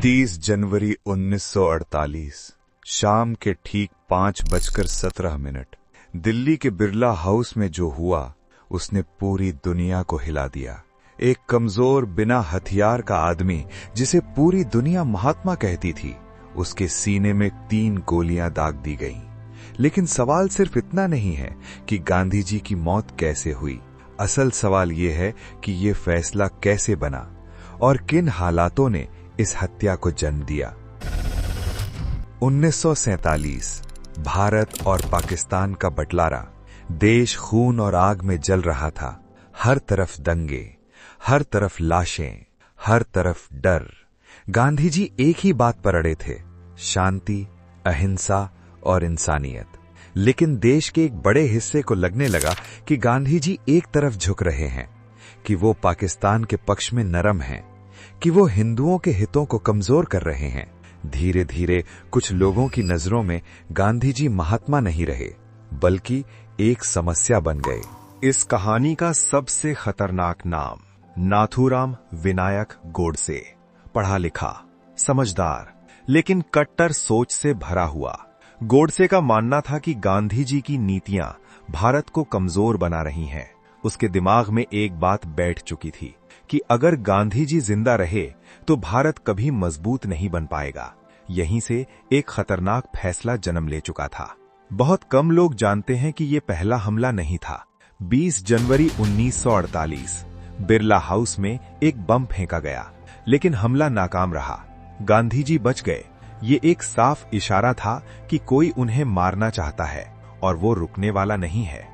30 जनवरी 1948 शाम के ठीक 5:17 दिल्ली के बिरला हाउस में जो हुआ उसने पूरी दुनिया को हिला दिया। एक कमजोर बिना हथियार का आदमी जिसे पूरी दुनिया महात्मा कहती थी, उसके सीने में 3 गोलियां दाग दी गईं। लेकिन सवाल सिर्फ इतना नहीं है कि गांधी जी की मौत कैसे हुई। असल सवाल यह है कि यह फैसला कैसे बना और किन हालातों ने इस हत्या को जन्म दिया। 1947 भारत और पाकिस्तान का बंटवारा। देश खून और आग में जल रहा था। हर तरफ दंगे, हर तरफ लाशें, हर तरफ डर। गांधी जी एक ही बात पर अड़े थे, शांति, अहिंसा और इंसानियत। लेकिन देश के एक बड़े हिस्से को लगने लगा कि गांधी जी एक तरफ झुक रहे हैं, कि वो पाकिस्तान के पक्ष में नरम हैं, कि वो हिंदुओं के हितों को कमजोर कर रहे हैं। धीरे धीरे कुछ लोगों की नजरों में गांधी जी महात्मा नहीं रहे, बल्कि एक समस्या बन गए। इस कहानी का सबसे खतरनाक नाम नाथूराम विनायक गोडसे। पढ़ा लिखा, समझदार, लेकिन कट्टर सोच से भरा हुआ। गोडसे का मानना था कि गांधी जी की नीतियां भारत को कमजोर बना रही हैं। उसके दिमाग में एक बात बैठ चुकी थी कि अगर गांधी जी जिंदा रहे तो भारत कभी मजबूत नहीं बन पाएगा। यहीं से एक खतरनाक फैसला जन्म ले चुका था। बहुत कम लोग जानते हैं कि यह पहला हमला नहीं था। 20 जनवरी 1948 बिरला हाउस में एक बम फेंका गया, लेकिन हमला नाकाम रहा। गांधी जी बच गए। ये एक साफ इशारा था कि कोई उन्हें मारना चाहता है और वो रुकने वाला नहीं है।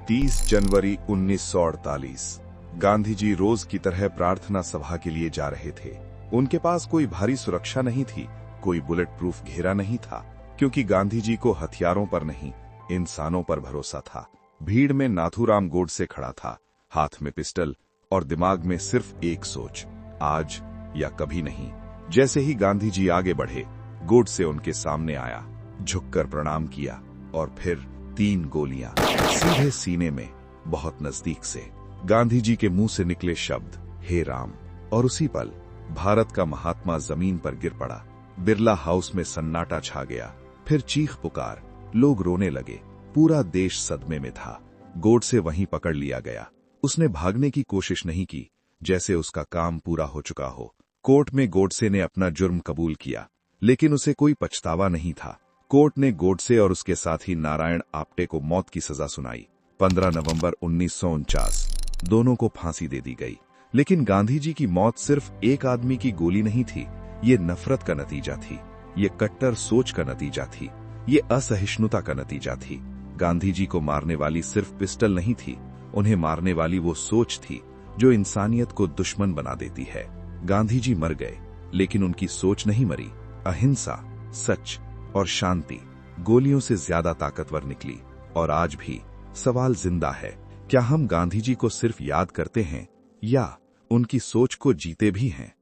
30 जनवरी 1948 गांधी जी रोज की तरह प्रार्थना सभा के लिए जा रहे थे। उनके पास कोई भारी सुरक्षा नहीं थी, कोई बुलेट प्रूफ घेरा नहीं था, क्योंकि गांधी जी को हथियारों पर नहीं, इंसानों पर भरोसा था। भीड़ में नाथूराम गोडसे खड़ा था, हाथ में पिस्टल और दिमाग में सिर्फ एक सोच, आज या कभी नहीं। जैसे ही गांधी जी आगे बढ़े, गोडसे उनके सामने आया, झुककर प्रणाम किया और फिर 3 गोलियां सीधे सीने में, बहुत नजदीक से। गांधी जी के मुंह से निकले शब्द, हे राम, और उसी पल भारत का महात्मा जमीन पर गिर पड़ा। बिरला हाउस में सन्नाटा छा गया। फिर चीख पुकार, लोग रोने लगे। पूरा देश सदमे में था। गोडसे वहीं पकड़ लिया गया। उसने भागने की कोशिश नहीं की, जैसे उसका काम पूरा हो चुका हो। कोर्ट में गोडसे ने अपना जुर्म कबूल किया, लेकिन उसे कोई पछतावा नहीं था। कोर्ट ने गोडसे और उसके साथी नारायण आप्टे को मौत की सजा सुनाई। 15 नवंबर 1949 दोनों को फांसी दे दी गई। लेकिन गांधी जी की मौत सिर्फ एक आदमी की गोली नहीं थी। ये नफरत का नतीजा थी, ये कट्टर सोच का नतीजा थी, ये असहिष्णुता का नतीजा थी। गांधी जी को मारने वाली सिर्फ पिस्टल नहीं थी, उन्हें मारने वाली वो सोच थी जो इंसानियत को दुश्मन बना देती है। गांधी जी मर गए, लेकिन उनकी सोच नहीं मरी। अहिंसा, सच और शांति गोलियों से ज्यादा ताकतवर निकली। और आज भी सवाल जिंदा है, क्या हम गांधी जी को सिर्फ याद करते हैं या उनकी सोच को जीते भी हैं?